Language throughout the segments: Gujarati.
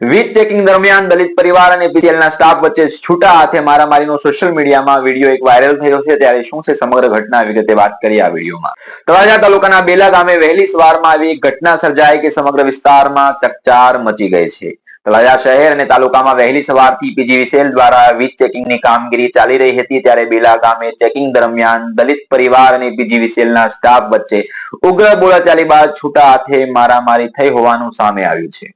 વીજ ચેકિંગ દરમિયાન દલિત પરિવાર અને પીસીએલના સ્ટાફ વચ્ચે છૂટા હાથે મારામારીનો સોશિયલ મીડિયામાં વિડીયો એક વાયરલ થયો છે ત્યારે શું છે સમગ્ર ઘટના વિગતે વાત કરીએ આ વિડીયોમાં। તળાજા તાલુકાના બેલા ગામે વહેલી સવારમાં આવી એક ઘટના સર્જાઈ કે સમગ્ર વિસ્તારમાં ચકચાર મચી ગઈ છે। તળાજા શહેર અને તાલુકામાં વહેલી સવારથી પીજીવીસીએલ દ્વારા વીજ ચેકિંગની કામગીરી ચાલી રહી હતી ત્યારે બેલા ગામે ચેકિંગ દરમિયાન દલિત પરિવાર અને પીજીવીસીએલના સ્ટાફ વચ્ચે ઉગ્ર બોલાચાલી બાદ છૂટા હાથે મારામારી થઈ હોવાનું સામે આવ્યું છે।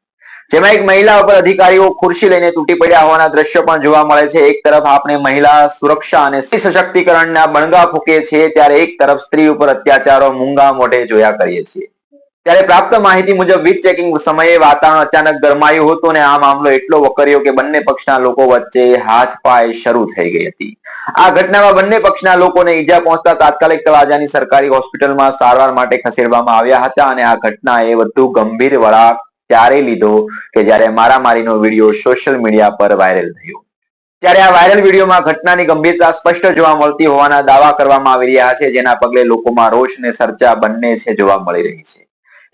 જેમાં એક મહિલા ઉપર અધિકારીઓ ખુરશી લઈને તૂટી પડ્યા હોવાના દ્રશ્યો પણ જોવા મળે છે। એક તરફ આપણે મહિલા સુરક્ષા અને સ્ત્રી સશક્તિકરણના બણગા ફૂંકીએ છીએ ત્યારે એક તરફ સ્ત્રી ઉપર અત્યાચારો મૂંગા મોઢે જોયા કરીએ છીએ। ત્યારે પ્રાપ્ત માહિતી મુજબ વીજ ચેકિંગ સમયે વાતાવરણ અચાનક ગરમાયું હતું અને આ મામલો એટલો વકર્યો કે બંને પક્ષના લોકો વચ્ચે હાથપાય શરૂ થઈ ગઈ હતી। આ ઘટનામાં બંને પક્ષના લોકોને ઈજા પહોંચતા તાત્કાલિક તળાજાની સરકારી હોસ્પિટલમાં સારવાર માટે ખસેડવામાં આવ્યા હતા અને આ ઘટનાએ વધુ ગંભીર વળાંક ત્યારે લીધો કે જ્યારે મારામારીનો વિડીયો સોશિયલ મીડિયા પર વાયરલ થયો। ત્યારે આ વાયરલ વિડીયોમાં ઘટનાની ગંભીરતા સ્પષ્ટ જોવા મળતી હોવાના દાવા કરવામાં આવી રહ્યા છે જેના પગલે લોકોમાં રોષ અને ચર્ચા બંને છે જોવા મળી રહી છે।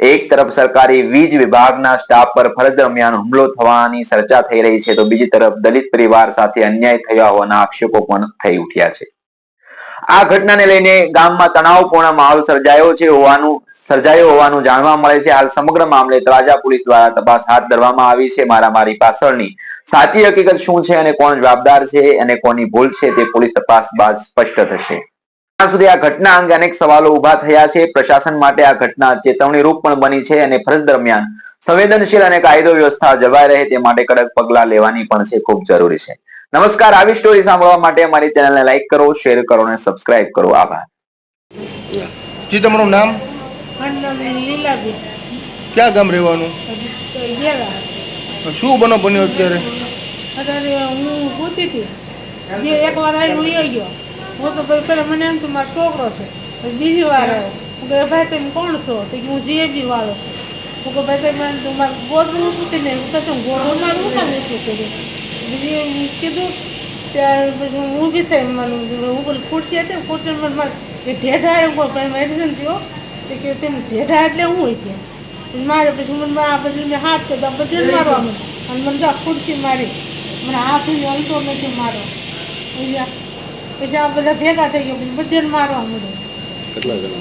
એક તરફ સરકારી વીજ વિભાગના સ્ટાફ પર ફરજ દરમિયાન હુમલો થવાની ચર્ચા થઈ રહી છે તો બીજી તરફ દલિત પરિવાર સાથે અન્યાય થયા હોવાના આક્ષેપો પણ થઈ ઉઠ્યા છે। આ ઘટનાને લઈને ગામમાં તણાવપૂર્ણ માહોલ સર્જાયો હોવાનું જાણવા મળે છે। હાલ સમગ્ર મામલે તળાજા પોલીસ દ્વારા તપાસ હાથ ધરવામાં આવી છે। મારામારી પાછળની સાચી હકીકત શું છે અને કોણ જવાબદાર છે અને કોની ભૂલ છે તે પોલીસ તપાસ બાદ સ્પષ્ટ થશે। ત્યાં સુધી આ ઘટના અંગે અનેક સવાલો ઉભા થયા છે। પ્રશાસન માટે આ ઘટના ચેતવણી રૂપ પણ બની છે અને ફરજ દરમિયાન સંવેદનશીલ અને કાયદો વ્યવસ્થા જળવાઈ રહે તે માટે કડક પગલાં લેવાની પણ છે ખૂબ જરૂરી છે। નમસ્કાર, આવી સ્ટોરી સાંભળવા માટે અમારી ચેનલને લાઈક કરો, શેર કરો અને સબસ્ક્રાઇબ કરો। આભાર। જી, તમારું નામ? ક્યાં ગામ રહેવાનું? શું બન્યો અત્યારે? અત્યારે હું પૂછી હતી જે એક વાર આવી વહી ગયો હું તો ભાઈ પેલા મને એમ તો મારો છોકરો છે બીજી વાર આવ્યો હું કહે ભાઈ તમે કોણ છો તો કે હું જીએબી વાળો છું હું કહું ભાઈ તમે તમારું ગોદરું શું કરીને હું કહે હું ગોદરું મારું હું કામ શું કર્યું બીજી કીધું ત્યારે પછી હું ઊભી થઈ મને હું બોલી ખુરશી હતી ખુરશી મને મારે એ ઢેઢા કોઈ મેડિસિન થયો કે તેમ ઢેઢા એટલે હું હોય કે મારે પછી મને આ બધી મેં હાથ કર્યો બધી મારવા મને અને મને તો ખુરશી મારી મને હાથ હલતો નથી મારો પછી આ બધા ભેગા થઈ ગયા બધે મારવા મળ્યો।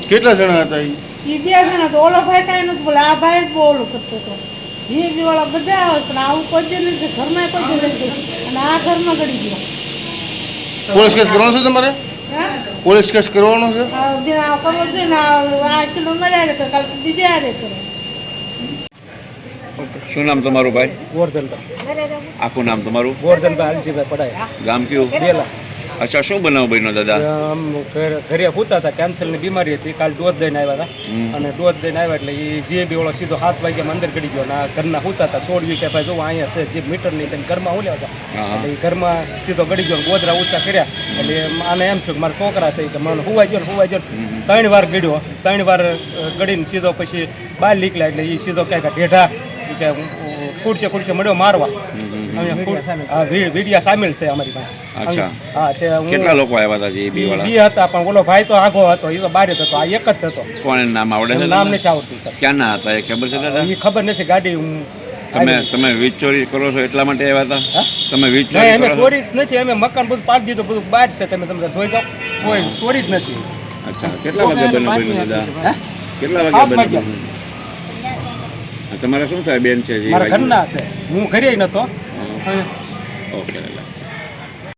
કેટલા જણા હતા? એ બે જણા તો ઓલો ભાઈ કાંઈ નથી બોલે આ ભાઈ જ બહુ ઓલું કરતો હતો એ બી વાળા બધા આવે પણ આવું કોઈ દે નથી ઘરમાં કોઈ દે નથી અને આ ઘરમાં ગળી ગયો। પોલીસ કેસ કરવાનો છે તમારે? પોલીસ કેસ કરવાનો છે? કરવો જોઈએ ને આ કિલો મળ્યા કરે કાલ બીજે આરે કરે। શું નામ તમારું ભાઈ? ગોરધનભાઈ। આખું નામ તમારું? ગોરધનભાઈ હાલજીભાઈ પડાય। ગામ કયું? બેલા। અચ્છા, શું બનાવ બન્યો દાદા? આમ ઘરે હોતા હતા, કેન્સરની બીમારી હતી, કાલ દૂધ દઈને આવ્યા હતા અને દૂધ દઈને આવ્યા એટલે એ જીએબી વાળો સીધો 7 વાગ્યામાં અંદર ગળી ગયો અને ઘરના હોતા હતા છોડવી કે ભાઈ જો અહીંયા છે જે મીટરની તેને ઘરમાં હું લેવા હતા એટલે એ ઘરમાં સીધો ગળી ગયો ગોદરા ઊંચા કર્યા એટલે આને એમ થયું કે મારા છોકરા છે કે મને હુવાઈ ગયો 3 વાર ગળ્યો 3 વાર ગળીને સીધો પછી બહાર નીકળ્યા એટલે એ સીધો ક્યાંક ઢેઢા કે ખુરશે મળ્યો મારવા। વિડિયા સામેલ છે અમારી પાસે। અચ્છા, હા તે કેટલા લોકો આવ્યા હતા? જે બી બે હતા પણ ઓલો ભાઈ તો આગો હતો એ તો બહાર જ હતો આ એક જ હતો। કોણ નામ આવડે છે? નામ નથી આવડતું સર। ક્યાં ના હતા એ ખબર છે દાદા? એ ખબર નથી ગાડી તમે વીજ ચોરી કરો છો એટલા માટે આવ્યા હતા? તમે વીજ ચોરી અમે કરો? ચોરી જ નથી, અમે મકાન બધું પાડી દીધું બધું બહાર છે તમે જોઈ જાઓ કોઈ ચોરી જ નથી। અચ્છા, કેટલા વાગે બન્યું દાદા? કેટલા વાગે બન્યું? તમારા શું થાય બેન છે? મારા ઘરના છે, હું ઘરે નતો। ઓકે દાદા।